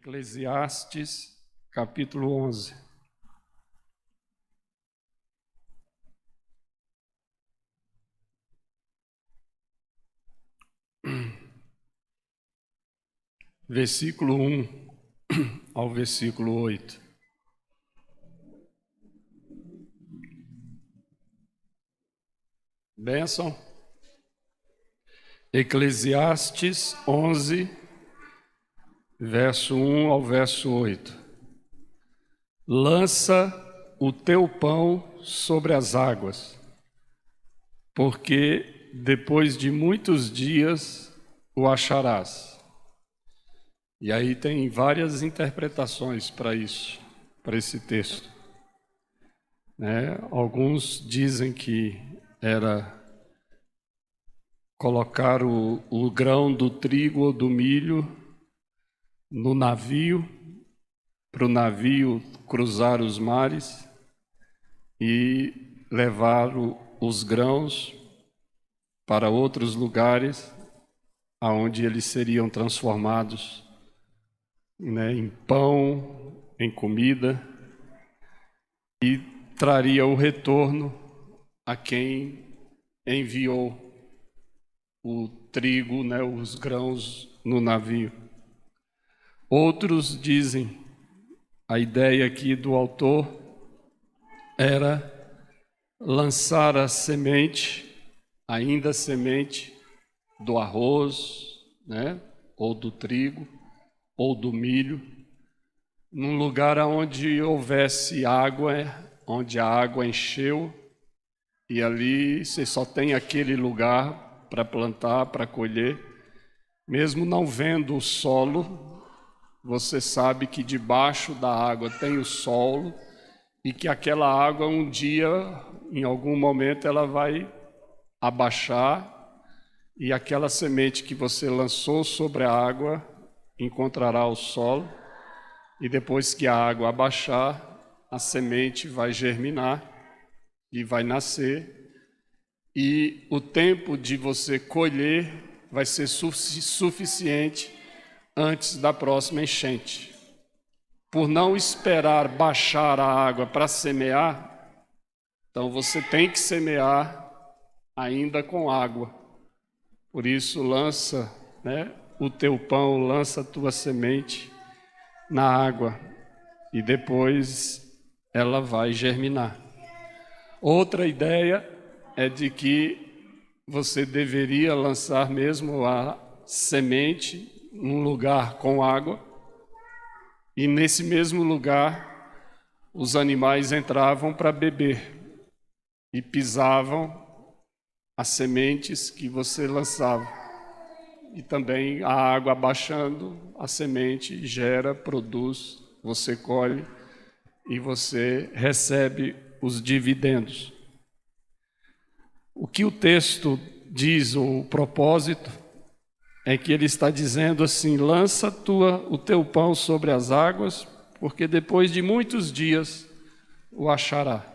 Eclesiastes, capítulo 11. Versículo 1 ao versículo 8. Bênção. Eclesiastes 11, verso 1 ao verso 8. Lança o teu pão sobre as águas, porque depois de muitos dias o acharás. E aí tem várias interpretações para isso, para esse texto. Alguns dizem que era colocar o grão do trigo ou do milho no navio, para o navio cruzar os mares e levar os grãos para outros lugares, aonde eles seriam transformados em pão, em comida, e traria o retorno a quem enviou o trigo, os grãos no navio. Outros dizem, a ideia aqui do autor era lançar a semente, ainda semente do arroz, ou do trigo, ou do milho, num lugar onde houvesse água, onde a água encheu, e ali você só tem aquele lugar para plantar, para colher. Mesmo não vendo o solo, você sabe que debaixo da água tem o solo e que aquela água um dia, em algum momento, ela vai abaixar e aquela semente que você lançou sobre a água encontrará o solo, e depois que a água abaixar, a semente vai germinar e vai nascer, e o tempo de você colher vai ser suficiente antes da próxima enchente. Por não esperar baixar a água para semear, então você tem que semear ainda com água. Por isso lança, o teu pão, lança a tua semente na água e depois ela vai germinar. Outra ideia é de que você deveria lançar mesmo a semente num lugar com água, e nesse mesmo lugar os animais entravam para beber e pisavam as sementes que você lançava. E também a água abaixando, a semente gera, produz, você colhe e você recebe os dividendos. O que o texto diz, o propósito, é que ele está dizendo assim: lança o teu pão sobre as águas, porque depois de muitos dias o achará.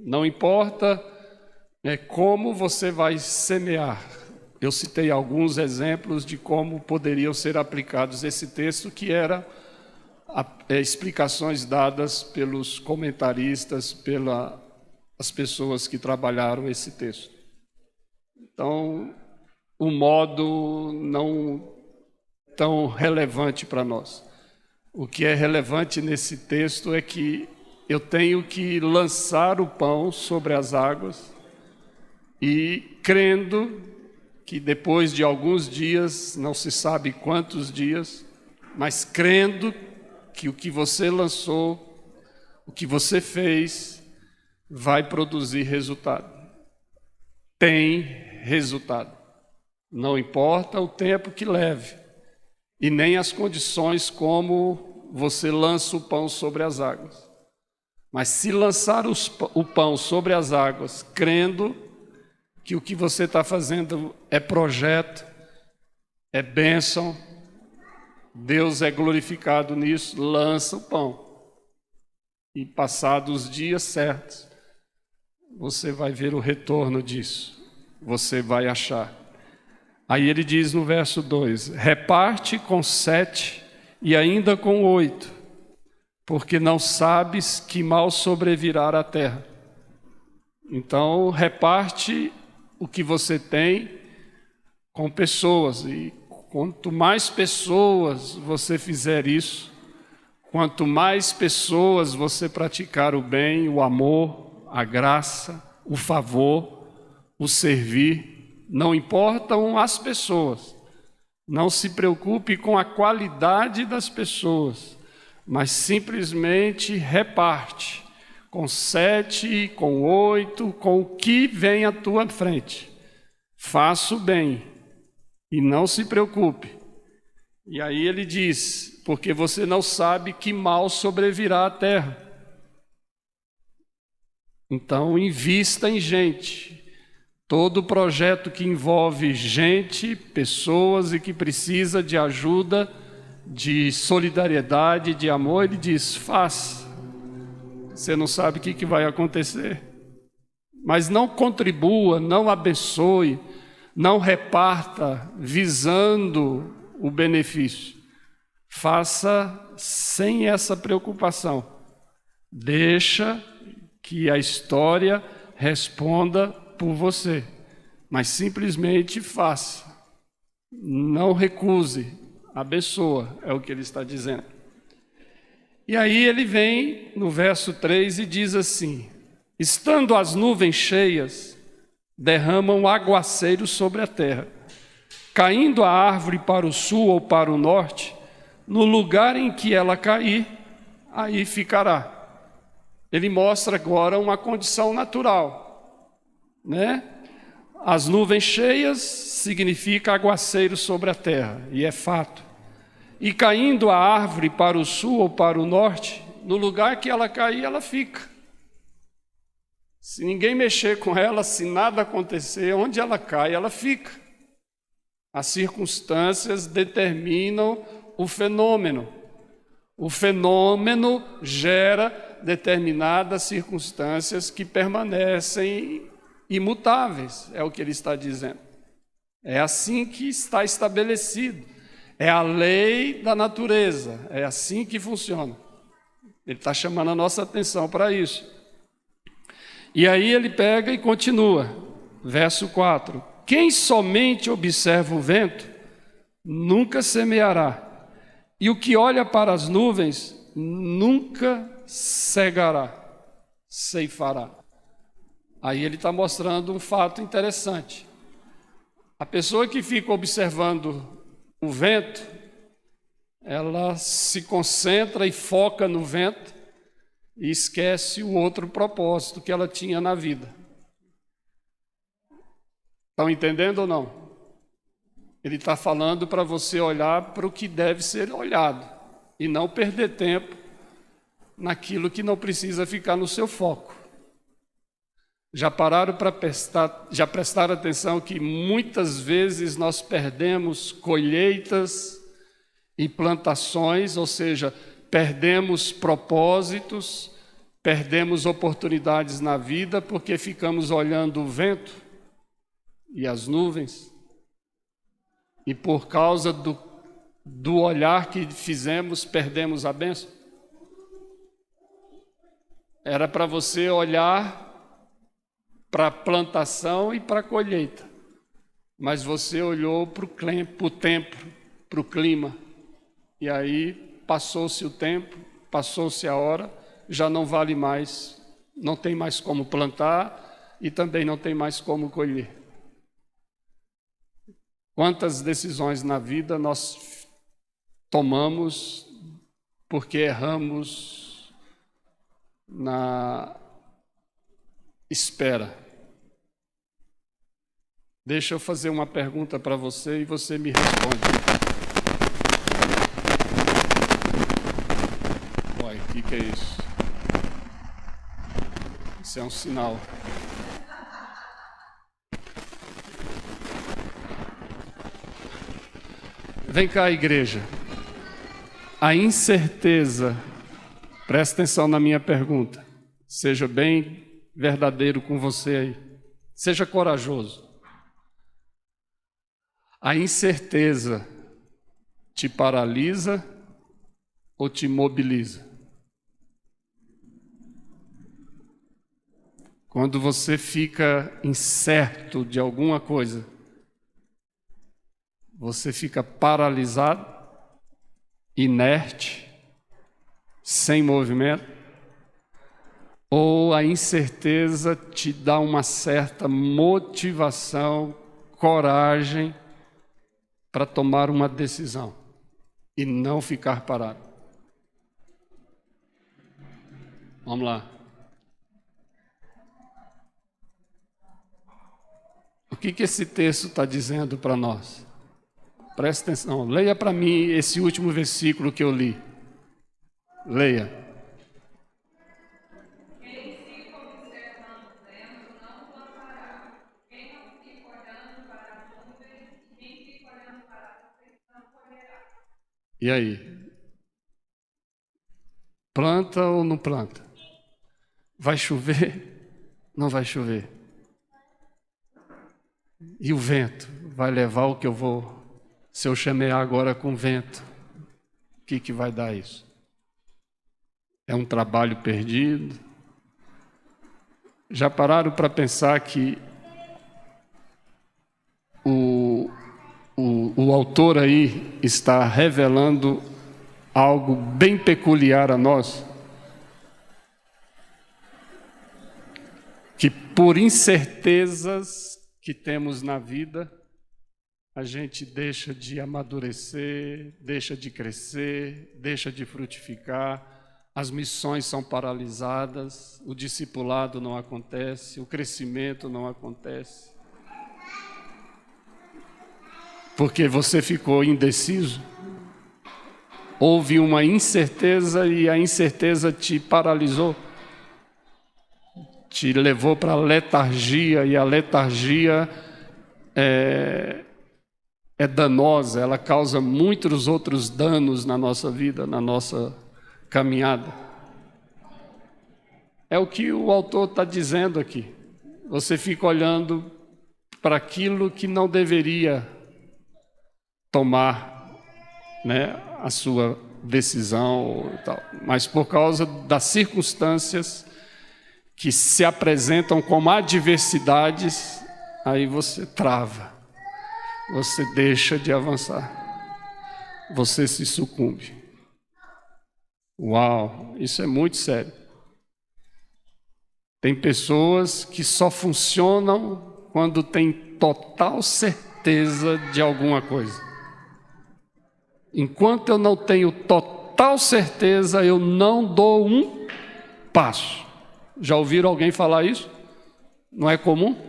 Não importa como você vai semear. Eu citei alguns exemplos de como poderiam ser aplicados esse texto, que era explicações dadas pelos comentaristas, pelas pessoas que trabalharam esse texto. Então, o modo não tão relevante para nós. O que é relevante nesse texto é que eu tenho que lançar o pão sobre as águas e crendo que depois de alguns dias, não se sabe quantos dias, mas crendo que o que você lançou, o que você fez, vai produzir resultado. Tem resultado. Não importa o tempo que leve, e nem as condições como você lança o pão sobre as águas. Mas se lançar o pão sobre as águas, crendo que o que você está fazendo é projeto, é bênção, Deus é glorificado nisso, lança o pão. E passados os dias certos, você vai ver o retorno disso, você vai achar. Aí ele diz no verso 2, reparte com 7 e ainda com 8, porque não sabes que mal sobrevirá à terra. Então, reparte o que você tem com pessoas, e quanto mais pessoas você fizer isso, quanto mais pessoas você praticar o bem, o amor, a graça, o favor, o servir, não importam as pessoas, não se preocupe com a qualidade das pessoas, mas simplesmente reparte com 7, com 8, com o que vem à tua frente. Faça o bem e não se preocupe. E aí ele diz, porque você não sabe que mal sobrevirá à terra. Então, invista em gente. Todo projeto que envolve gente, pessoas e que precisa de ajuda, de solidariedade, de amor, ele diz, faça. Você não sabe o que vai acontecer. Mas não contribua, não abençoe, não reparta visando o benefício. Faça sem essa preocupação. Deixa que a história responda por você, mas simplesmente faça. Não recuse, abençoa, é o que ele está dizendo. E aí ele vem no verso 3 e diz assim: estando as nuvens cheias, derramam aguaceiro sobre a terra. Caindo a árvore para o sul ou para o norte, no lugar em que ela cair, aí ficará. Ele mostra agora uma condição natural, né? As nuvens cheias significa aguaceiro sobre a terra, e é fato. E caindo a árvore para o sul ou para o norte, no lugar que ela cair, ela fica. Se ninguém mexer com ela, se nada acontecer, onde ela cai, ela fica. As circunstâncias determinam o fenômeno. O fenômeno gera determinadas circunstâncias que permanecem imutáveis, é o que ele está dizendo. É assim que está estabelecido. É a lei da natureza, é assim que funciona. Ele está chamando a nossa atenção para isso. E aí ele pega e continua, verso 4. Quem somente observa o vento, nunca semeará, e o que olha para as nuvens, nunca ceifará. Aí ele está mostrando um fato interessante. A pessoa que fica observando o vento, ela se concentra e foca no vento e esquece o outro propósito que ela tinha na vida. Estão entendendo ou não? Ele está falando para você olhar para o que deve ser olhado e não perder tempo naquilo que não precisa ficar no seu foco. Já prestaram atenção que muitas vezes nós perdemos colheitas e plantações, ou seja, perdemos propósitos, perdemos oportunidades na vida porque ficamos olhando o vento e as nuvens, e por causa do olhar que fizemos, perdemos a bênção. Era para você olhar para a plantação e para a colheita, mas você olhou para o tempo, para o clima, e aí passou-se o tempo, passou-se a hora, já não vale mais, não tem mais como plantar e também não tem mais como colher. Quantas decisões na vida nós tomamos porque erramos na espera. Deixa eu fazer uma pergunta para você e você me responde. Uai, o que é isso? Isso é um sinal. Vem cá, igreja. A incerteza, presta atenção na minha pergunta. Seja bem verdadeiro com você aí. Seja corajoso. A incerteza te paralisa ou te mobiliza? Quando você fica incerto de alguma coisa, você fica paralisado, inerte, sem movimento, ou a incerteza te dá uma certa motivação, coragem para tomar uma decisão e não ficar parado? Vamos lá. O que esse texto está dizendo para nós? Presta atenção, leia para mim esse último versículo que eu li. Leia. Quem fica observando o vento não plantará. Quem não fica olhando para as nuvens, quem fica olhando para a perfeição colherá. E aí? Planta ou não planta? Vai chover? Não vai chover? E o vento vai levar o que eu vou... Se eu chamear agora com vento, o que vai dar isso? É um trabalho perdido? Já pararam para pensar que o autor aí está revelando algo bem peculiar a nós? Que por incertezas que temos na vida, a gente deixa de amadurecer, deixa de crescer, deixa de frutificar, as missões são paralisadas, o discipulado não acontece, o crescimento não acontece. Porque você ficou indeciso. Houve uma incerteza e a incerteza te paralisou, te levou para a letargia, e a letargia é danosa, ela causa muitos outros danos na nossa vida, na nossa caminhada. É o que o autor está dizendo aqui. Você fica olhando para aquilo que não deveria tomar, né, a sua decisão, e tal. Mas por causa das circunstâncias que se apresentam como adversidades, aí você trava. Você deixa de avançar. Você se sucumbe. Uau, isso é muito sério. Tem pessoas que só funcionam quando tem total certeza de alguma coisa. Enquanto eu não tenho total certeza, eu não dou um passo. Já ouviram alguém falar isso? Não é comum?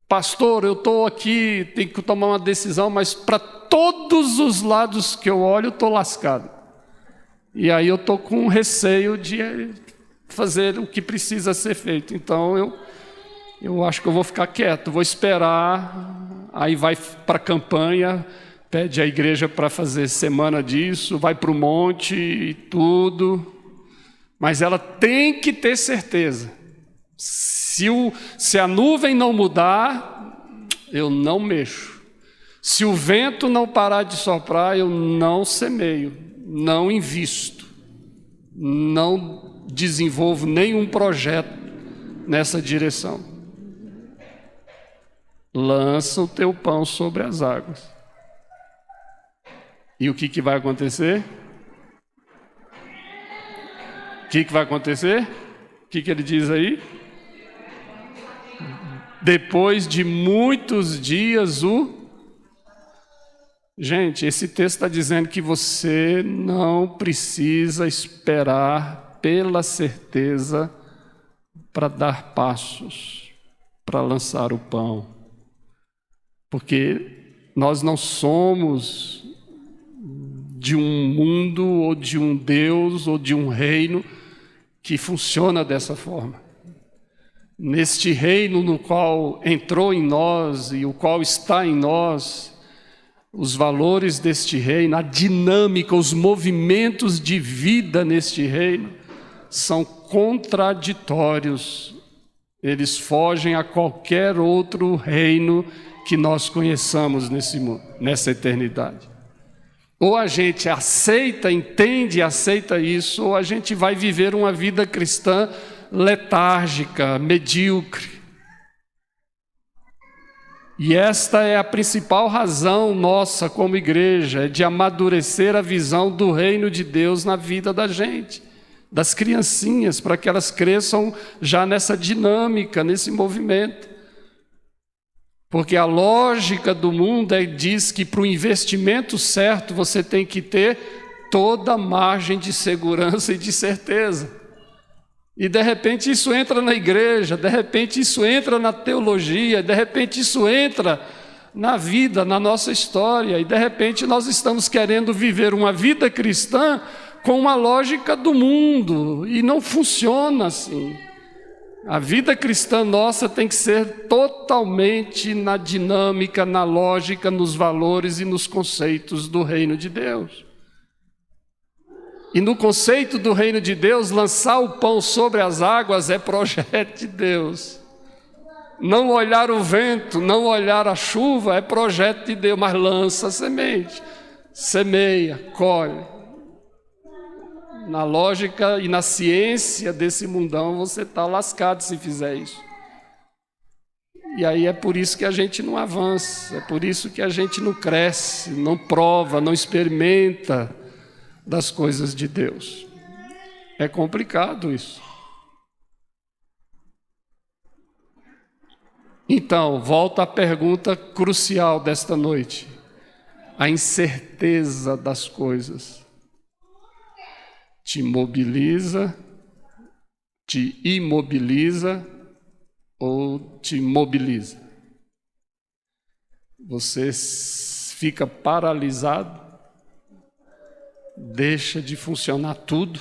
Pastor, eu estou aqui, tenho que tomar uma decisão, mas para todos os lados que eu olho, eu estou lascado. E aí eu estou com receio de fazer o que precisa ser feito. Então eu acho que eu vou ficar quieto, vou esperar. Aí vai para a campanha, pede à igreja para fazer semana disso, vai para o monte e tudo. Mas ela tem que ter certeza. Se a nuvem não mudar, eu não mexo. Se o vento não parar de soprar, eu não semeio, não invisto, não desenvolvo nenhum projeto nessa direção. Lança o teu pão sobre as águas. E o que vai acontecer? O que vai acontecer? O que ele diz aí? Depois de muitos dias, Gente, esse texto está dizendo que você não precisa esperar pela certeza para dar passos, para lançar o pão. Porque nós não somos de um mundo, ou de um Deus, ou de um reino que funciona dessa forma. Neste reino no qual entrou em nós e o qual está em nós, os valores deste reino, a dinâmica, os movimentos de vida neste reino são contraditórios. Eles fogem a qualquer outro reino que nós conheçamos nesse mundo, nessa eternidade. Ou a gente aceita, entende e aceita isso, ou a gente vai viver uma vida cristã letárgica, medíocre. E esta é a principal razão nossa como igreja, é de amadurecer a visão do reino de Deus na vida da gente, das criancinhas, para que elas cresçam já nessa dinâmica, nesse movimento. Porque a lógica do mundo diz que para o investimento certo você tem que ter toda a margem de segurança e de certeza. E de repente isso entra na igreja, de repente isso entra na teologia, de repente isso entra na vida, na nossa história, e de repente nós estamos querendo viver uma vida cristã com uma lógica do mundo, e não funciona assim. A vida cristã nossa tem que ser totalmente na dinâmica, na lógica, nos valores e nos conceitos do reino de Deus. E no conceito do reino de Deus, lançar o pão sobre as águas é projeto de Deus. Não olhar o vento, não olhar a chuva é projeto de Deus, mas lança a semente, semeia, colhe. Na lógica e na ciência desse mundão, você está lascado se fizer isso. E aí é por isso que a gente não avança, é por isso que a gente não cresce, não prova, não experimenta das coisas de Deus. É complicado isso. Então, volta à pergunta crucial desta noite. A incerteza das coisas te mobiliza, te imobiliza ou te mobiliza? Você fica paralisado, deixa de funcionar tudo,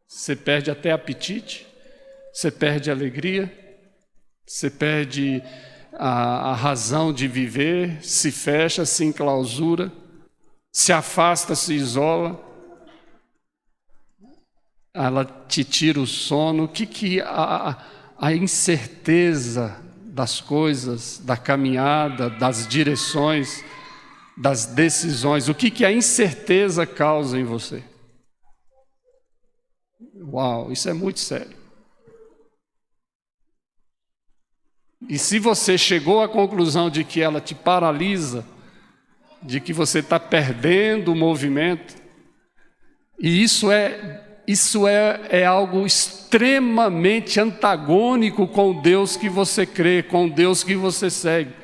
você perde até apetite, você perde alegria, você perde a razão de viver, se fecha, se enclausura, se afasta, se isola, ela te tira o sono. O que a incerteza das coisas, da caminhada, das direções, das decisões, o que a incerteza causa em você? Uau, isso é muito sério. E se você chegou à conclusão de que ela te paralisa, de que você está perdendo o movimento, e isso é algo extremamente antagônico com o Deus que você crê, com o Deus que você segue.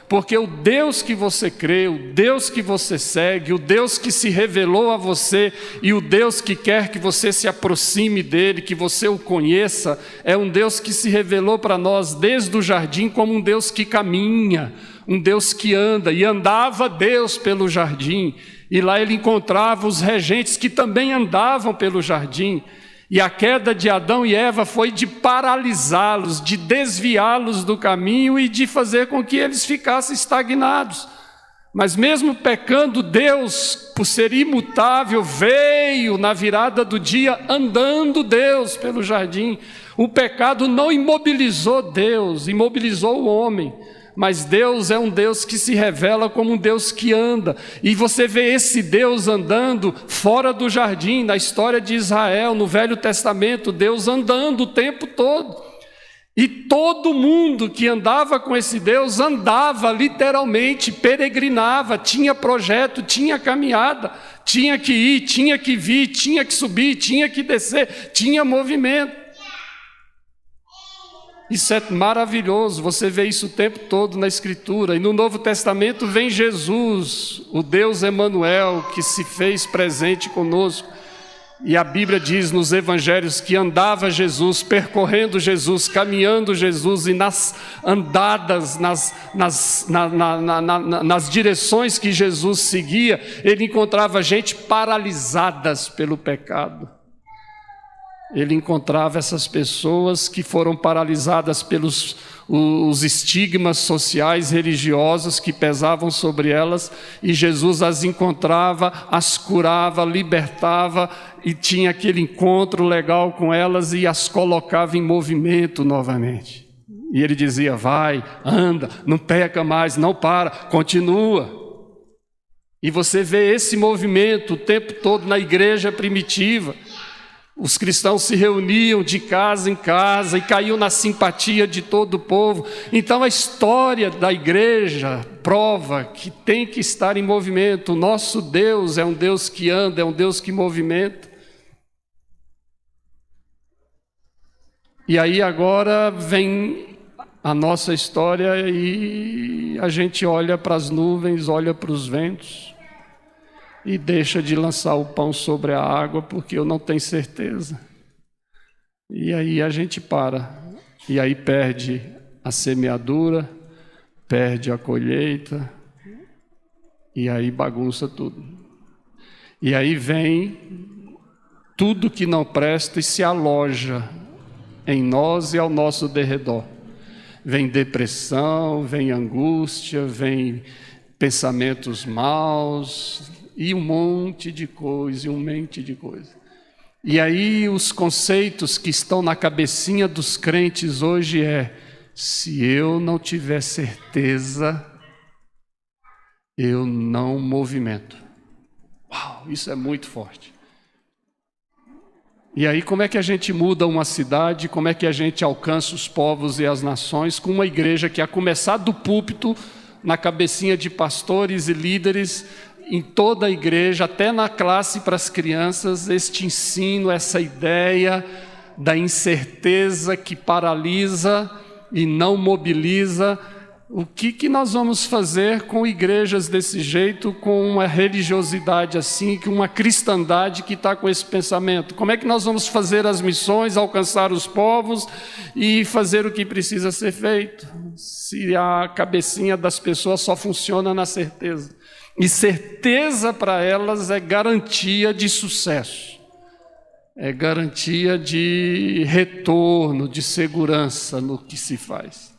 Porque o Deus que você crê, o Deus que você segue, o Deus que se revelou a você e o Deus que quer que você se aproxime dele, que você o conheça, é um Deus que se revelou para nós desde o jardim como um Deus que caminha, um Deus que anda. E andava Deus pelo jardim, e lá ele encontrava os regentes que também andavam pelo jardim. E a queda de Adão e Eva foi de paralisá-los, de desviá-los do caminho e de fazer com que eles ficassem estagnados. Mas mesmo pecando, Deus, por ser imutável, veio na virada do dia andando Deus pelo jardim. O pecado não imobilizou Deus, imobilizou o homem. Mas Deus é um Deus que se revela como um Deus que anda. E você vê esse Deus andando fora do jardim, na história de Israel, no Velho Testamento, Deus andando o tempo todo. E todo mundo que andava com esse Deus andava literalmente, peregrinava, tinha projeto, tinha caminhada, tinha que ir, tinha que vir, tinha que subir, tinha que descer, tinha movimento. Isso é maravilhoso, você vê isso o tempo todo na Escritura. E no Novo Testamento vem Jesus, o Deus Emanuel, que se fez presente conosco. E a Bíblia diz nos Evangelhos que andava Jesus, percorrendo Jesus, caminhando Jesus, e nas andadas, nas direções que Jesus seguia, ele encontrava gente paralisadas pelo pecado. Ele encontrava essas pessoas que foram paralisadas pelos os estigmas sociais, religiosos que pesavam sobre elas, e Jesus as encontrava, as curava, libertava, e tinha aquele encontro legal com elas e as colocava em movimento novamente. E ele dizia: vai, anda, não peca mais, não para, continua. E você vê esse movimento o tempo todo na igreja primitiva. Os cristãos se reuniam de casa em casa e caíam na simpatia de todo o povo. Então a história da igreja prova que tem que estar em movimento. O nosso Deus é um Deus que anda, é um Deus que movimenta. E aí agora vem a nossa história e a gente olha para as nuvens, olha para os ventos e deixa de lançar o pão sobre a água porque eu não tenho certeza. E aí a gente para, e aí perde a semeadura, perde a colheita, e aí bagunça tudo. E aí vem tudo que não presta e se aloja em nós e ao nosso derredor. Vem depressão, vem angústia, vem pensamentos maus, e um monte de coisa, E aí os conceitos que estão na cabecinha dos crentes hoje se eu não tiver certeza, eu não movimento. Uau, isso é muito forte. E aí como é que a gente muda uma cidade, como é que a gente alcança os povos e as nações com uma igreja que a começar do púlpito, na cabecinha de pastores e líderes, em toda a igreja, até na classe para as crianças, este ensino, essa ideia da incerteza que paralisa e não mobiliza. O que nós vamos fazer com igrejas desse jeito, com uma religiosidade assim, com uma cristandade que está com esse pensamento? Como é que nós vamos fazer as missões, alcançar os povos e fazer o que precisa ser feito, se a cabecinha das pessoas só funciona na certeza? E certeza para elas é garantia de sucesso, é garantia de retorno, de segurança no que se faz.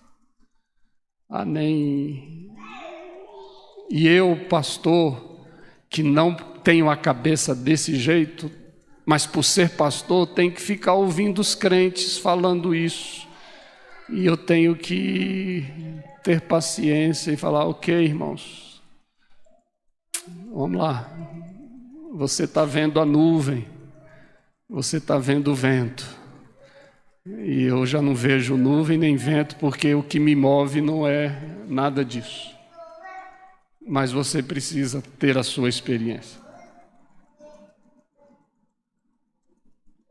E eu, pastor, que não tenho a cabeça desse jeito, mas por ser pastor, tenho que ficar ouvindo os crentes falando isso. E eu tenho que ter paciência e falar, ok, irmãos, vamos lá, você está vendo a nuvem, você está vendo o vento, e eu já não vejo nuvem nem vento, porque o que me move não é nada disso, mas você precisa ter a sua experiência.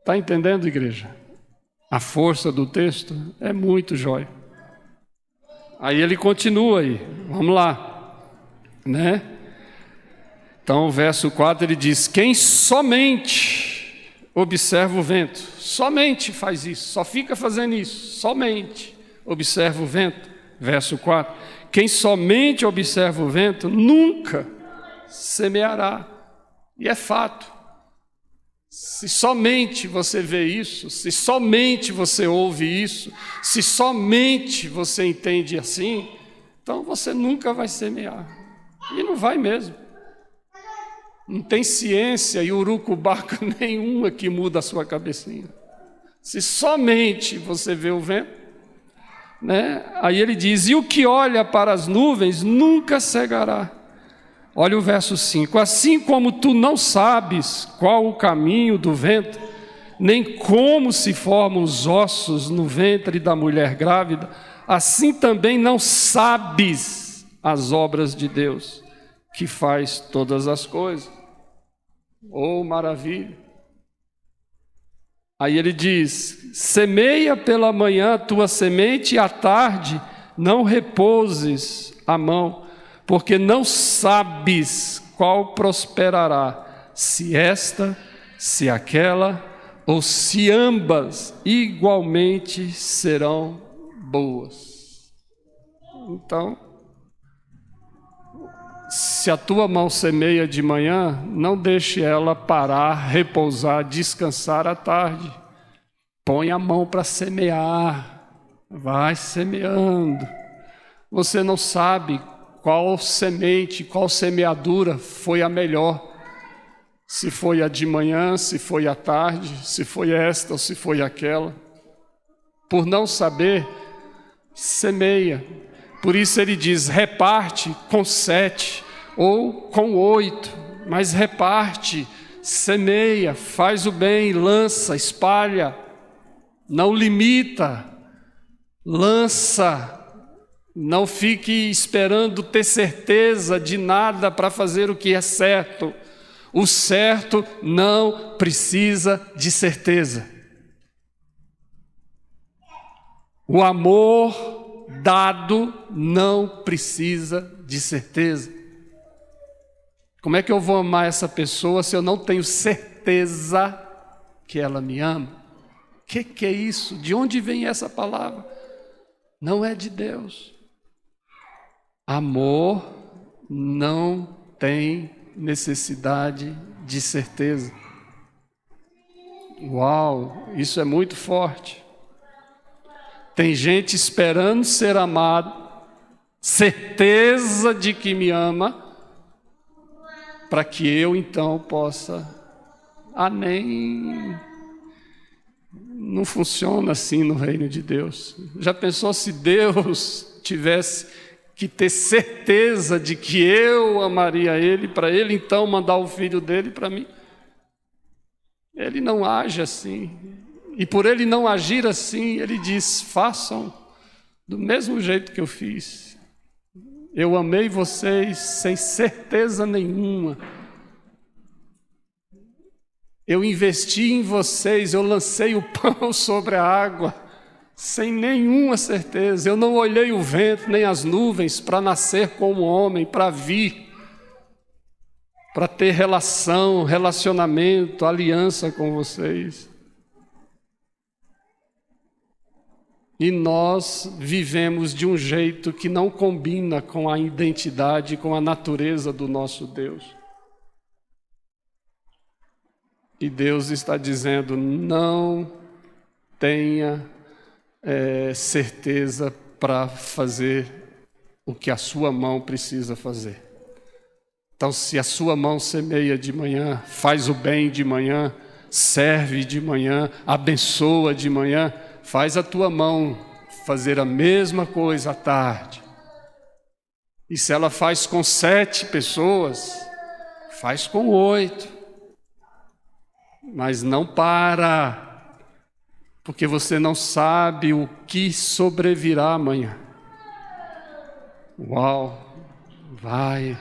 Está entendendo, igreja? A força do texto é muito jóia. Aí ele continua aí, vamos lá, né? Então, o verso 4, ele diz, quem somente observa o vento, somente faz isso, só fica fazendo isso, somente observa o vento. Verso 4, quem somente observa o vento, nunca semeará. E é fato. Se somente você vê isso, se somente você ouve isso, se somente você entende assim, então você nunca vai semear. E não vai mesmo. Não tem ciência e urucubaca nenhuma que muda a sua cabecinha. Se somente você vê o vento, né? Aí ele diz, e o que olha para as nuvens nunca cegará. Olha o verso 5, assim como tu não sabes qual o caminho do vento, nem como se formam os ossos no ventre da mulher grávida, assim também não sabes as obras de Deus, que faz todas as coisas. Oh, maravilha! Aí ele diz, semeia pela manhã a tua semente e à tarde não repouses a mão, porque não sabes qual prosperará, se esta, se aquela, ou se ambas igualmente serão boas. Então, se a tua mão semeia de manhã, não deixe ela parar, repousar, descansar à tarde. Põe a mão para semear, vai semeando. Você não sabe qual semente, qual semeadura foi a melhor. Se foi a de manhã, se foi à tarde, se foi esta ou se foi aquela. Por não saber, semeia. Por isso ele diz, reparte com 7, ou com 8, mas reparte, semeia, faz o bem, lança, espalha, não limita, lança, não fique esperando ter certeza de nada para fazer o que é certo. O certo não precisa de certeza. O amor dado não precisa de certeza. Como é que eu vou amar essa pessoa se eu não tenho certeza que ela me ama? O que é isso? De onde vem essa palavra? Não é de Deus. Amor não tem necessidade de certeza. Uau, isso é muito forte. Tem gente esperando ser amado, certeza de que me ama, para que eu então possa... nem... Não funciona assim no reino de Deus. Já pensou se Deus tivesse que ter certeza de que eu amaria Ele, para Ele então mandar o Filho dele para mim? Ele não age assim. E por Ele não agir assim, Ele diz: façam do mesmo jeito que eu fiz. Eu amei vocês sem certeza nenhuma. Eu investi em vocês, eu lancei o pão sobre a água, sem nenhuma certeza. Eu não olhei o vento nem as nuvens para nascer como homem, para vir, para ter relação, relacionamento, aliança com vocês. E nós vivemos de um jeito que não combina com a identidade, com a natureza do nosso Deus. E Deus está dizendo: não tenha certeza para fazer o que a sua mão precisa fazer. Então, se a sua mão semeia de manhã, faz o bem de manhã, serve de manhã, abençoa de manhã, faz a tua mão fazer a mesma coisa à tarde. E se ela faz com 7 pessoas, faz com 8. Mas não para, porque você não sabe o que sobrevirá amanhã. Uau, vai,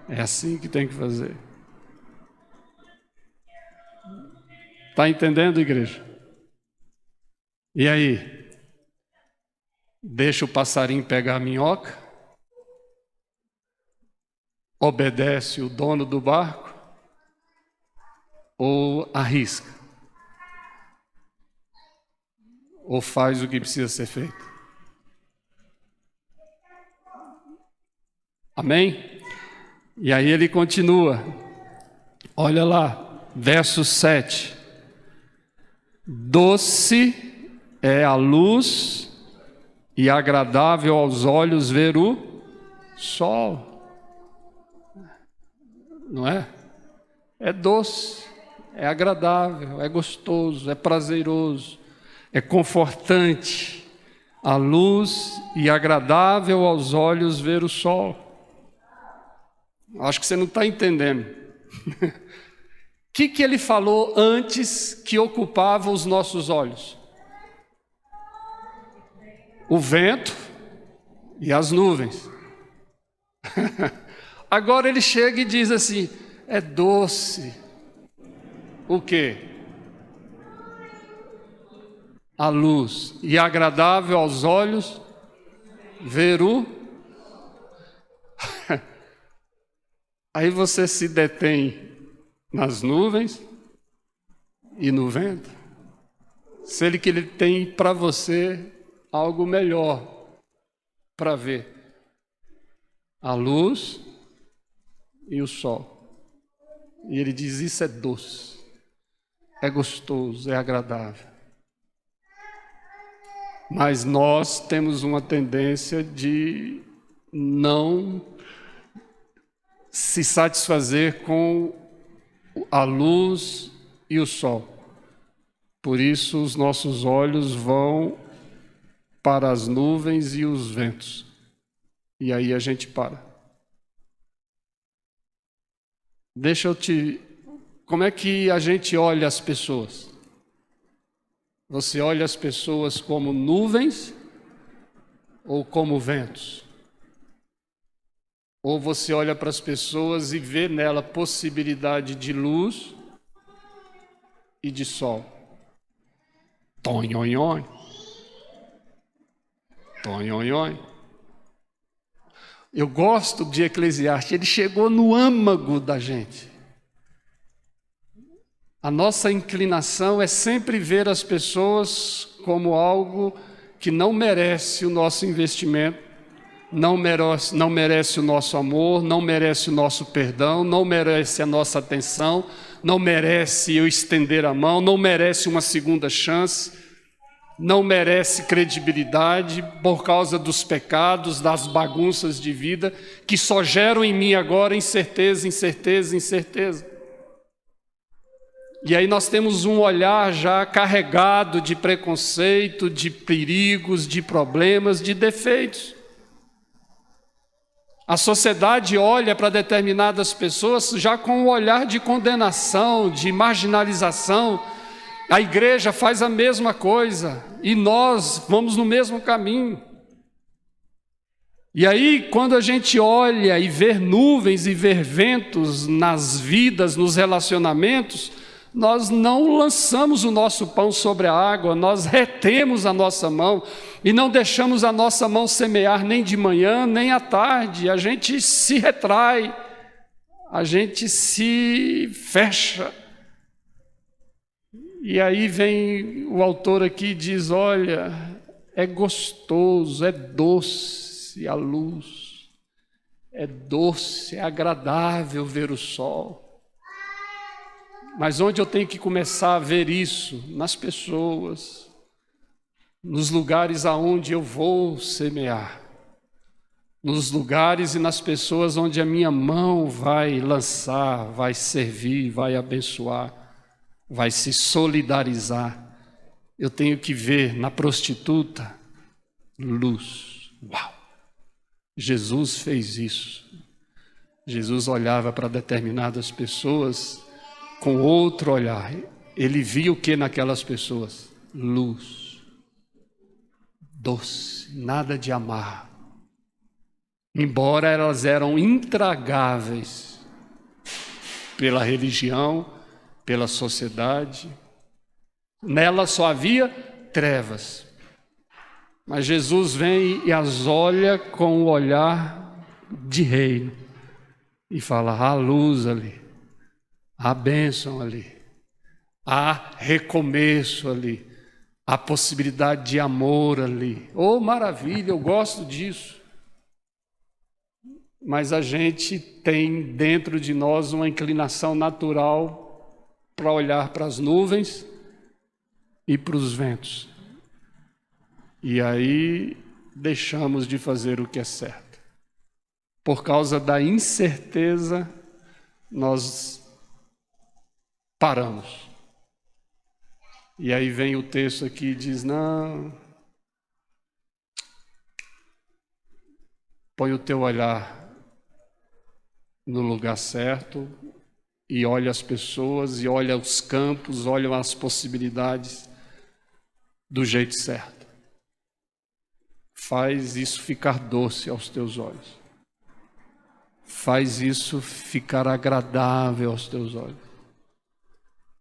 é assim que tem que fazer. Está entendendo, igreja? E aí? Deixa o passarinho pegar a minhoca? Obedece o dono do barco? Ou arrisca? Ou faz o que precisa ser feito? Amém? E aí ele continua. Olha lá, verso 7. Doce é a luz e agradável aos olhos ver o sol. Não é? É doce. É agradável, é gostoso, é prazeroso, é confortante, a luz e agradável aos olhos ver o sol. Acho que você não está entendendo. O que ele falou antes que ocupava os nossos olhos? O vento e as nuvens. Agora ele chega e diz assim: é doce. O quê? A luz. E agradável aos olhos ver o... Aí você se detém nas nuvens e no vento. Se ele que ele tem para você algo melhor para ver. A luz e o sol. E ele diz: isso é doce. É gostoso, é agradável. Mas nós temos uma tendência de não se satisfazer com a luz e o sol. Por isso os nossos olhos vão para as nuvens e os ventos. E aí a gente para. Como é que a gente olha as pessoas? Você olha as pessoas como nuvens ou como ventos? Ou você olha para as pessoas e vê nela possibilidade de luz e de sol? Tonhonhon. Tonhonhon. Eu gosto de Eclesiastes, ele chegou no âmago da gente. A nossa inclinação é sempre ver as pessoas como algo que não merece o nosso investimento, não merece o nosso amor, não merece o nosso perdão, não merece a nossa atenção, não merece eu estender a mão, não merece uma segunda chance, não merece credibilidade por causa dos pecados, das bagunças de vida que só geram em mim agora incerteza, incerteza, incerteza. E aí nós temos um olhar já carregado de preconceito, de perigos, de problemas, de defeitos. A sociedade olha para determinadas pessoas já com um olhar de condenação, de marginalização. A igreja faz a mesma coisa e nós vamos no mesmo caminho. E aí, quando a gente olha e vê nuvens e vê ventos nas vidas, nos relacionamentos, nós não lançamos o nosso pão sobre a água, nós retemos a nossa mão e não deixamos a nossa mão semear nem de manhã, nem à tarde. A gente se retrai, a gente se fecha. E aí vem o autor aqui e diz, olha, é gostoso, é doce a luz, é doce, é agradável ver o sol. Mas onde eu tenho que começar a ver isso? Nas pessoas, nos lugares aonde eu vou semear, nos lugares e nas pessoas onde a minha mão vai lançar, vai servir, vai abençoar, vai se solidarizar. Eu tenho que ver na prostituta luz. Uau! Jesus fez isso. Jesus olhava para determinadas pessoas com outro olhar. Ele via o que naquelas pessoas? Luz. Doce, nada de amargo. Embora elas eram intragáveis pela religião, pela sociedade, nela só havia trevas. Mas Jesus vem e as olha com o olhar de reino e fala, há luz ali. Há bênção ali, há recomeço ali, há possibilidade de amor ali. Oh, maravilha, eu gosto disso. Mas a gente tem dentro de nós uma inclinação natural para olhar para as nuvens e para os ventos. E aí deixamos de fazer o que é certo. Por causa da incerteza, nós paramos. E aí vem o texto aqui e diz, não, põe o teu olhar no lugar certo e olha as pessoas, e olha os campos, olha as possibilidades do jeito certo. Faz isso ficar doce aos teus olhos. Faz isso ficar agradável aos teus olhos.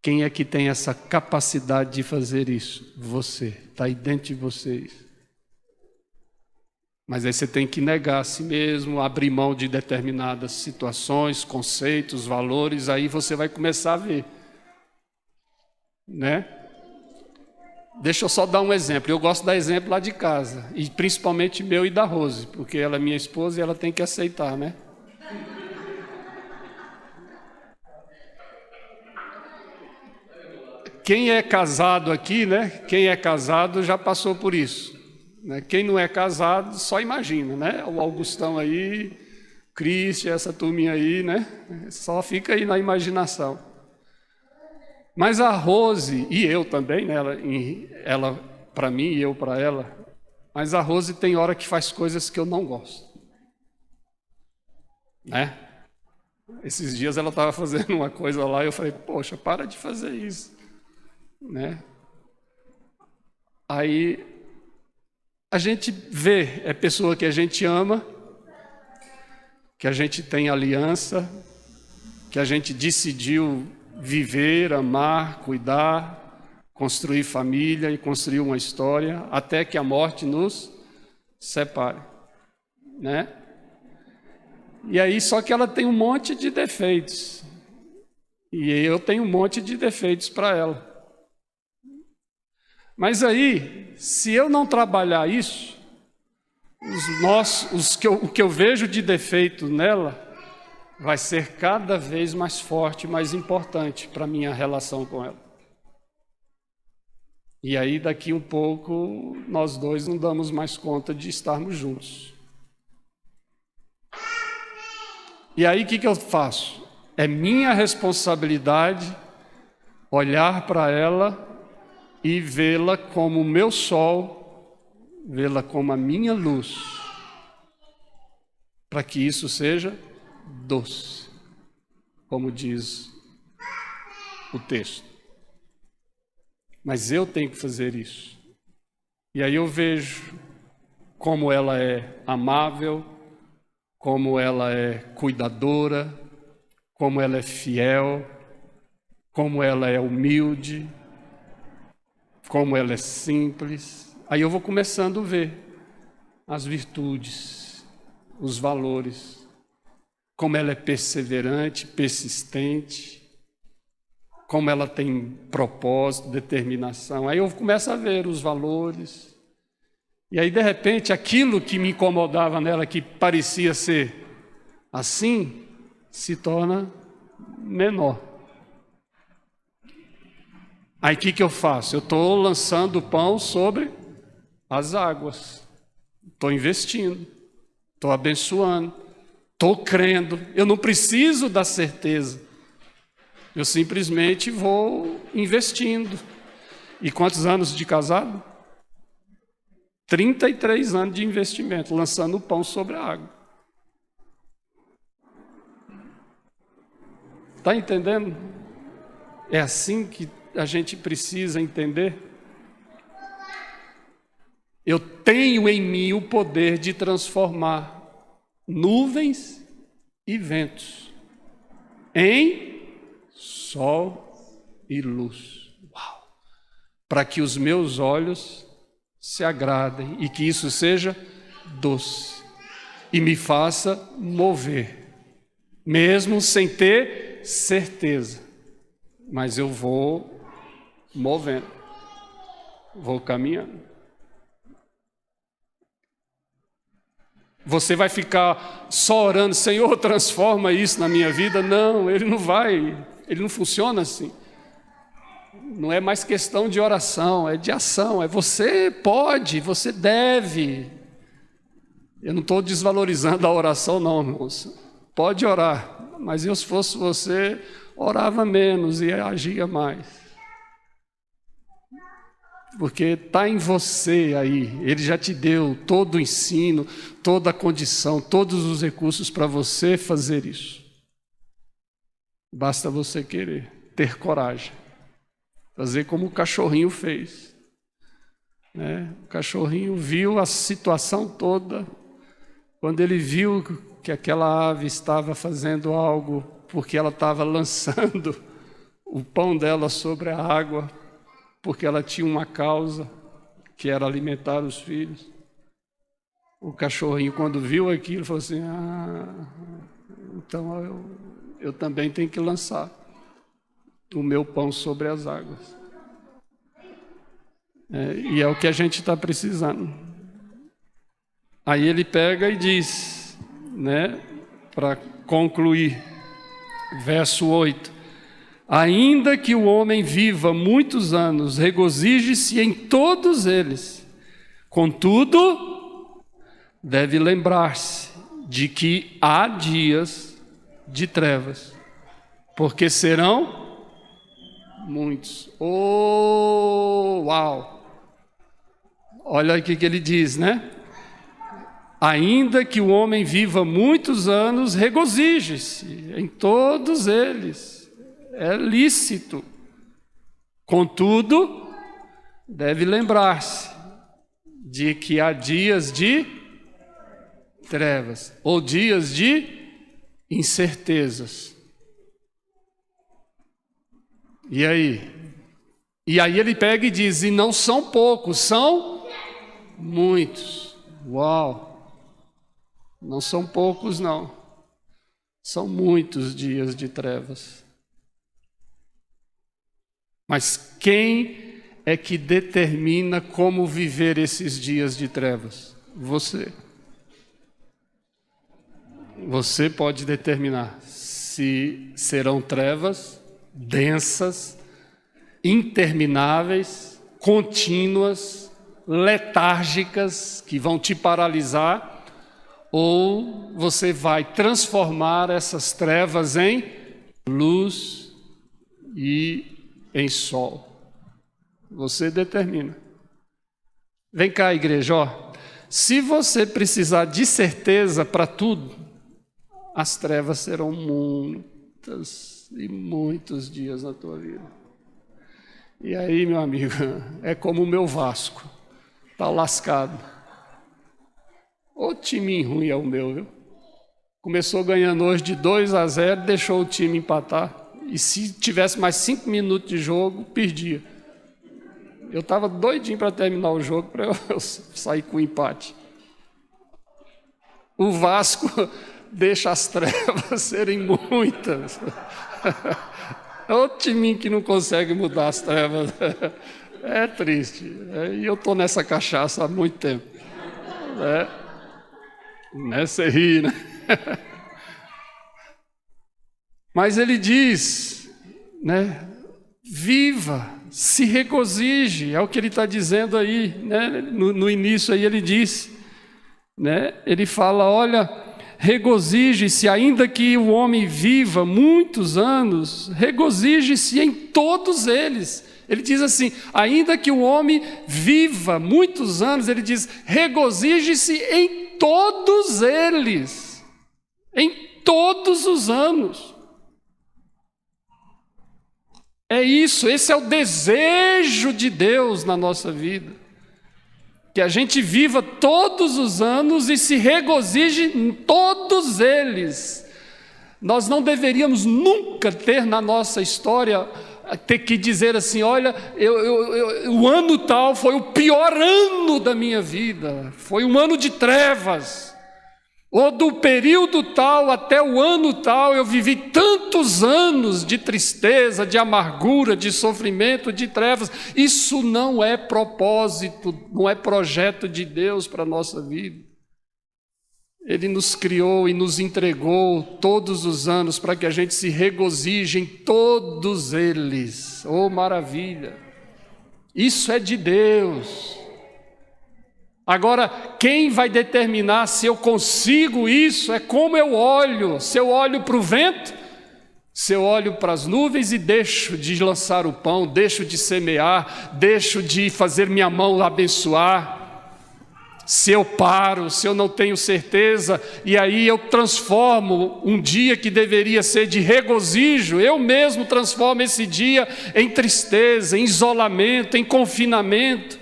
Quem é que tem essa capacidade de fazer isso? Você, está aí dentro de vocês. Mas aí você tem que negar a si mesmo, abrir mão de determinadas situações, conceitos, valores, aí você vai começar a ver. Né? Deixa eu só dar um exemplo. Eu gosto de dar exemplo lá de casa, e principalmente meu e da Rose, porque ela é minha esposa e ela tem que aceitar, né? Quem é casado aqui, né? Quem é casado já passou por isso. Né? Quem não é casado, só imagina, né? O Augustão aí, Cristian, essa turminha aí, né? Só fica aí na imaginação. Mas a Rose, e eu também, né? Ela para mim e eu para ela, mas a Rose tem hora que faz coisas que eu não gosto. Né? Esses dias ela estava fazendo uma coisa lá e eu falei, poxa, para de fazer isso, né? Aí a gente vê, é pessoa que a gente ama, que a gente tem aliança, que a gente decidiu viver, amar, cuidar, construir família e construir uma história, até que a morte nos separe, né? E aí, só que ela tem um monte de defeitos. E eu tenho um monte de defeitos para ela. Mas aí, se eu não trabalhar isso, o que eu vejo de defeito nela vai ser cada vez mais forte, mais importante para a minha relação com ela. E aí, daqui um pouco, nós dois não damos mais conta de estarmos juntos. E aí, o que eu faço? É minha responsabilidade olhar para ela e vê-la como o meu sol, vê-la como a minha luz, para que isso seja doce, como diz o texto. Mas eu tenho que fazer isso. E aí eu vejo como ela é amável, como ela é cuidadora, como ela é fiel, como ela é humilde, como ela é simples. Aí eu vou começando a ver as virtudes, os valores, como ela é perseverante, persistente, como ela tem propósito, determinação. Aí eu começo a ver os valores. E aí, de repente, aquilo que me incomodava nela, que parecia ser assim, se torna menor. Aí o que eu faço? Eu estou lançando o pão sobre as águas. Estou investindo, estou abençoando, estou crendo. Eu não preciso da certeza. Eu simplesmente vou investindo. E quantos anos de casado? 33 anos de investimento, lançando o pão sobre a água. Está entendendo? É assim que a gente precisa entender. Eu tenho em mim o poder de transformar nuvens e ventos em sol e luz. Uau! Para que os meus olhos se agradem e que isso seja doce e me faça mover, mesmo sem ter certeza, mas eu vou movendo, vou caminhando. Você vai ficar só orando, Senhor, transforma isso na minha vida? Não, ele não vai, ele não funciona assim. Não é mais questão de oração, é de ação. É você pode, você deve. Eu não estou desvalorizando a oração, não, irmãos. Pode orar, mas eu, se fosse você, orava menos e agia mais. Porque está em você aí. Ele já te deu todo o ensino, toda a condição, todos os recursos para você fazer isso. Basta você querer, ter coragem. Fazer como o cachorrinho fez. Né? O cachorrinho viu a situação toda. Quando ele viu que aquela ave estava fazendo algo, porque ela estava lançando o pão dela sobre a água, porque ela tinha uma causa, que era alimentar os filhos. O cachorrinho, quando viu aquilo, falou assim, então eu também tenho que lançar o meu pão sobre as águas. E é o que a gente está precisando. Aí ele pega e diz, né, para concluir, verso 8, ainda que o homem viva muitos anos, regozije-se em todos eles, contudo, deve lembrar-se de que há dias de trevas, porque serão muitos. Oh, uau! Olha aqui que ele diz, né? Ainda que o homem viva muitos anos, regozije-se em todos eles. É lícito. Contudo, deve lembrar-se de que há dias de trevas ou dias de incertezas. E aí? E aí ele pega e diz: e não são poucos, são muitos. Uau! Não são poucos, não. São muitos dias de trevas. Mas quem é que determina como viver esses dias de trevas? Você. Você pode determinar se serão trevas densas, intermináveis, contínuas, letárgicas, que vão te paralisar, ou você vai transformar essas trevas em luz e em sol. Você determina. Vem cá, igreja, ó. Se você precisar de certeza para tudo, as trevas serão muitas e muitos dias na tua vida. E aí, meu amigo, é como o meu Vasco, está lascado. O time ruim é o meu, viu? Começou ganhando hoje de 2-0, deixou o time empatar. E se tivesse mais 5 minutos de jogo, perdia. Eu estava doidinho para terminar o jogo, para eu sair com o empate. O Vasco deixa as trevas serem muitas. É o time que não consegue mudar as trevas. É triste. E eu estou nessa cachaça há muito tempo. Você ri, né? Mas ele diz, né? Viva, se regozije, é o que ele está dizendo aí, né? No início aí ele diz, né? Ele fala, olha, regozije-se, ainda que o homem viva muitos anos, regozije-se em todos eles. Ele diz assim, ainda que o homem viva muitos anos, ele diz, regozije-se em todos eles, em todos os anos. É isso, esse é o desejo de Deus na nossa vida, que a gente viva todos os anos e se regozije em todos eles. Nós não deveríamos nunca ter na nossa história ter que dizer assim, olha, o ano tal foi o pior ano da minha vida, foi um ano de trevas, ou do período tal até o ano tal eu vivi tantos anos de tristeza, de amargura, de sofrimento, de trevas. Isso não é propósito, não é projeto de Deus para a nossa vida. Ele nos criou e nos entregou todos os anos para que a gente se regozije em todos eles. Oh, maravilha! Isso é de Deus. Agora, quem vai determinar se eu consigo isso é como eu olho. Se eu olho para o vento, se eu olho para as nuvens e deixo de lançar o pão, deixo de semear, deixo de fazer minha mão abençoar. Se eu paro, se eu não tenho certeza, e aí eu transformo um dia que deveria ser de regozijo, eu mesmo transformo esse dia em tristeza, em isolamento, em confinamento,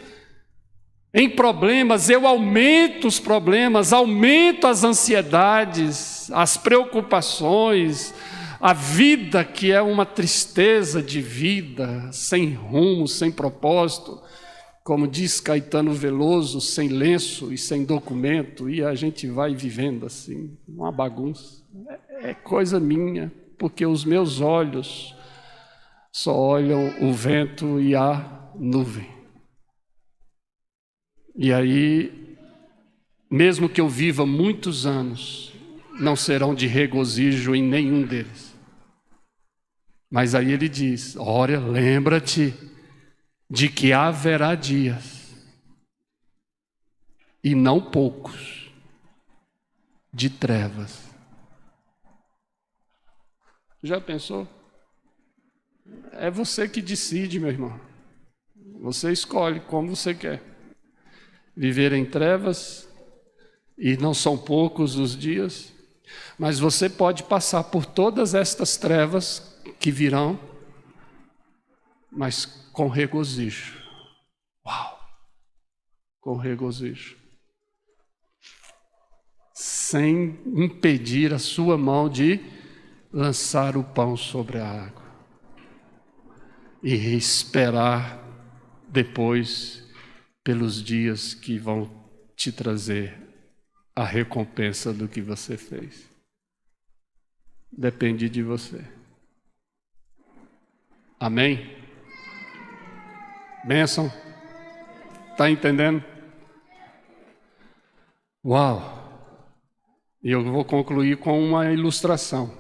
em problemas. Eu aumento os problemas, aumento as ansiedades, as preocupações, a vida que é uma tristeza de vida, sem rumo, sem propósito. Como diz Caetano Veloso, sem lenço e sem documento, e a gente vai vivendo assim, uma bagunça. É coisa minha, porque os meus olhos só olham o vento e a nuvem. E aí, mesmo que eu viva muitos anos, não serão de regozijo em nenhum deles. Mas aí ele diz, olha, lembra-te de que haverá dias, e não poucos, de trevas. Já pensou? É você que decide, meu irmão. Você escolhe como você quer. Viver em trevas, e não são poucos os dias, mas você pode passar por todas estas trevas que virão, mas com regozijo. Uau! Com regozijo. Sem impedir a sua mão de lançar o pão sobre a água. E esperar depois pelos dias que vão te trazer a recompensa do que você fez. Depende de você. Amém? Bênção? Está entendendo? Uau! E eu vou concluir com uma ilustração.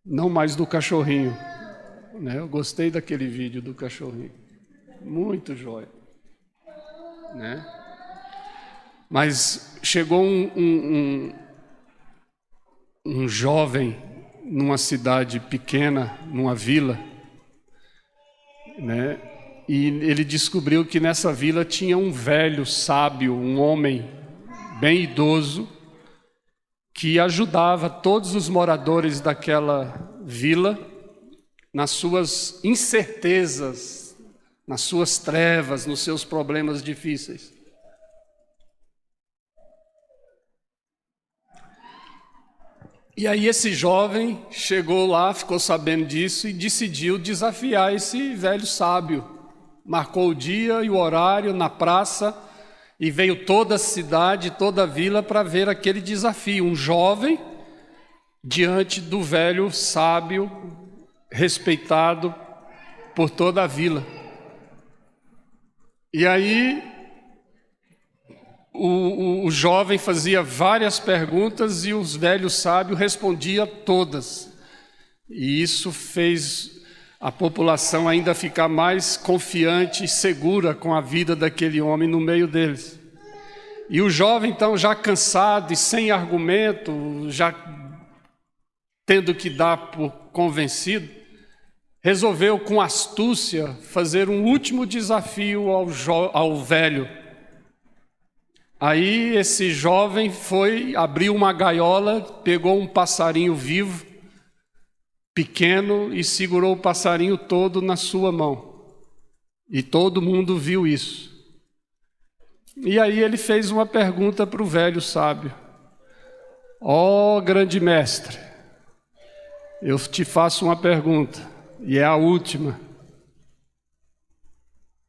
Não mais do cachorrinho. Né? Eu gostei daquele vídeo do cachorrinho. Muito jóia. Né? Mas chegou um jovem numa cidade pequena, numa vila, né? E ele descobriu que nessa vila tinha um velho sábio, um homem bem idoso, que ajudava todos os moradores daquela vila nas suas incertezas, nas suas trevas, nos seus problemas difíceis. E aí esse jovem chegou lá, ficou sabendo disso e decidiu desafiar esse velho sábio. Marcou o dia e o horário na praça e veio toda a cidade, toda a vila para ver aquele desafio. Um jovem diante do velho sábio, respeitado por toda a vila. E aí o jovem fazia várias perguntas e os velhos sábios respondia todas. E isso fez a população ainda ficar mais confiante e segura com a vida daquele homem no meio deles. E o jovem, então, já cansado e sem argumento, já tendo que dar por convencido, resolveu com astúcia fazer um último desafio ao velho. Aí esse jovem foi, abriu uma gaiola, pegou um passarinho vivo, pequeno, e segurou o passarinho todo na sua mão. E todo mundo viu isso. E aí ele fez uma pergunta para o velho sábio. Ó grande mestre, eu te faço uma pergunta, e é a última.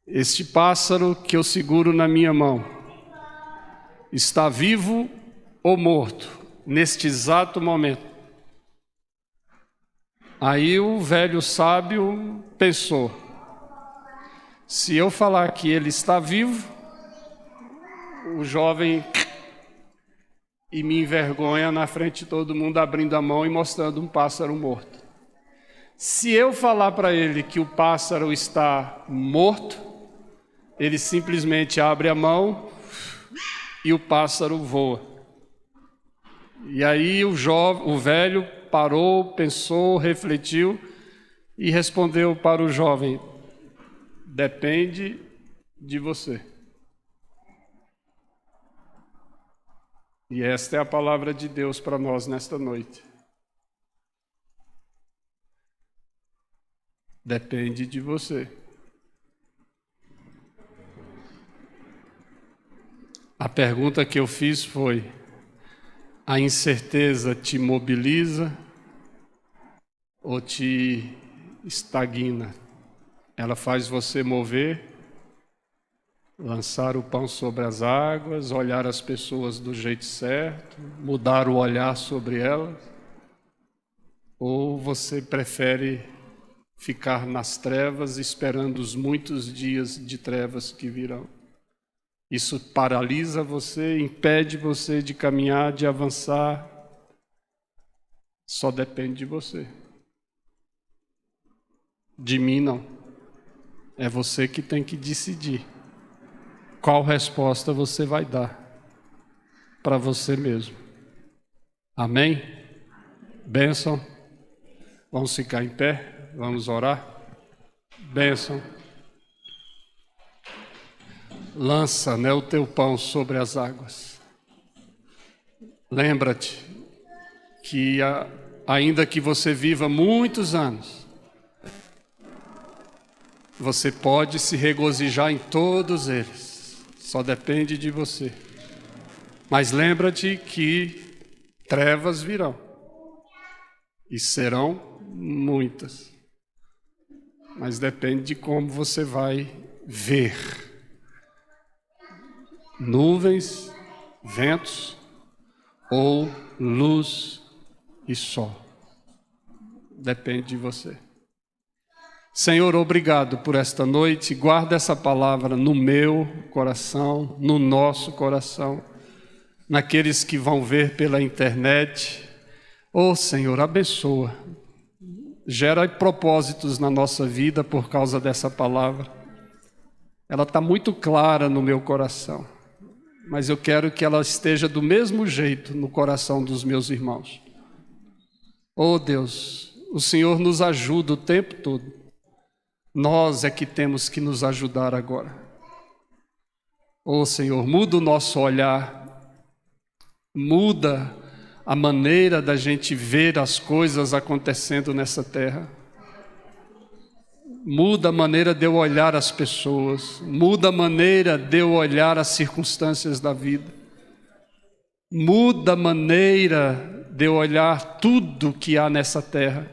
Este pássaro que eu seguro na minha mão, está vivo ou morto neste exato momento? Aí o velho sábio pensou, se eu falar que ele está vivo, o jovem e me envergonha na frente de todo mundo, abrindo a mão e mostrando um pássaro morto. Se eu falar para ele que o pássaro está morto, ele simplesmente abre a mão e o pássaro voa. E aí o velho parou, pensou, refletiu e respondeu para o jovem, depende de você. E esta é a palavra de Deus para nós nesta noite. Depende de você. A pergunta que eu fiz foi, a incerteza te mobiliza ou te estagna? Ela faz você mover, lançar o pão sobre as águas, olhar as pessoas do jeito certo, mudar o olhar sobre elas? Ou você prefere ficar nas trevas esperando os muitos dias de trevas que virão? Isso paralisa você, impede você de caminhar, de avançar. Só depende de você. De mim não. É você que tem que decidir qual resposta você vai dar para você mesmo. Amém? Bênção. Vamos ficar em pé, vamos orar. Bênção. Lança, né, o teu pão sobre as águas. Lembra-te que ainda que você viva muitos anos, você pode se regozijar em todos eles. Só depende de você. Mas lembra-te que trevas virão. E serão muitas. Mas depende de como você vai ver. Nuvens, ventos ou luz e sol. Depende de você. Senhor, obrigado por esta noite. Guarda essa palavra no meu coração, no nosso coração, naqueles que vão ver pela internet. Oh, Senhor, abençoa. Gera propósitos na nossa vida por causa dessa palavra. Ela está muito clara no meu coração, mas eu quero que ela esteja do mesmo jeito no coração dos meus irmãos. Oh, Deus, o Senhor nos ajuda o tempo todo. Nós é que temos que nos ajudar agora. Oh, Senhor, muda o nosso olhar, muda a maneira da gente ver as coisas acontecendo nessa terra. Muda a maneira de eu olhar as pessoas, muda a maneira de eu olhar as circunstâncias da vida. Muda a maneira de eu olhar tudo que há nessa terra,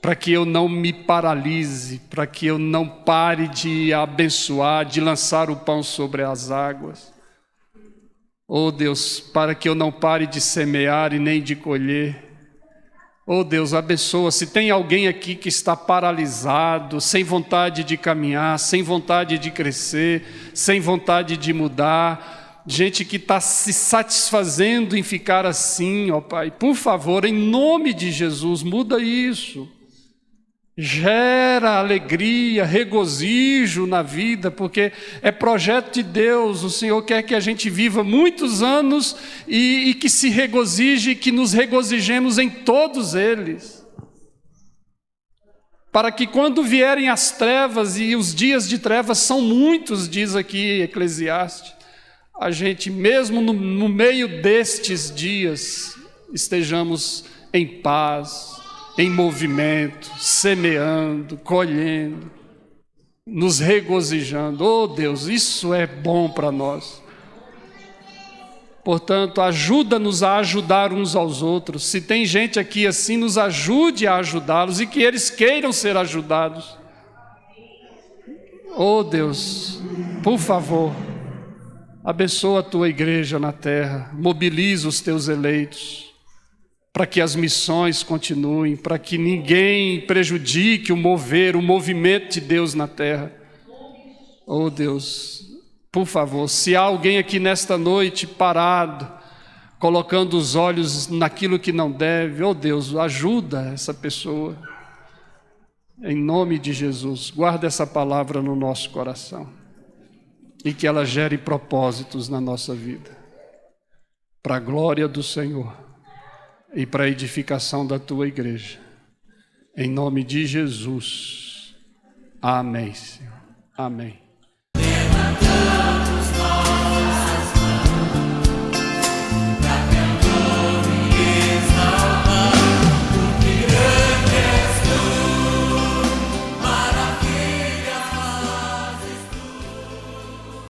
para que eu não me paralise, para que eu não pare de abençoar, de lançar o pão sobre as águas. Oh Deus, para que eu não pare de semear e nem de colher. Oh Deus, abençoa. Se tem alguém aqui que está paralisado, sem vontade de caminhar, sem vontade de crescer, sem vontade de mudar, gente que está se satisfazendo em ficar assim, ó Pai, por favor, em nome de Jesus, muda isso. Gera alegria, regozijo na vida, porque é projeto de Deus. O Senhor quer que a gente viva muitos anos e que se regozije, que nos regozijemos em todos eles. Para que quando vierem as trevas, e os dias de trevas são muitos, diz aqui Eclesiastes, a gente mesmo no meio destes dias estejamos em paz, em movimento, semeando, colhendo, nos regozijando. Oh Deus, isso é bom para nós. Portanto, ajuda-nos a ajudar uns aos outros. Se tem gente aqui assim, nos ajude a ajudá-los e que eles queiram ser ajudados. Oh Deus, por favor, abençoa a tua igreja na terra, mobiliza os teus eleitos, para que as missões continuem, para que ninguém prejudique o movimento de Deus na terra. Oh Deus, por favor, se há alguém aqui nesta noite parado, colocando os olhos naquilo que não deve, oh Deus, ajuda essa pessoa. Em nome de Jesus, guarda essa palavra no nosso coração e que ela gere propósitos na nossa vida, para a glória do Senhor e para a edificação da tua igreja. Em nome de Jesus. Amém, Senhor. Amém.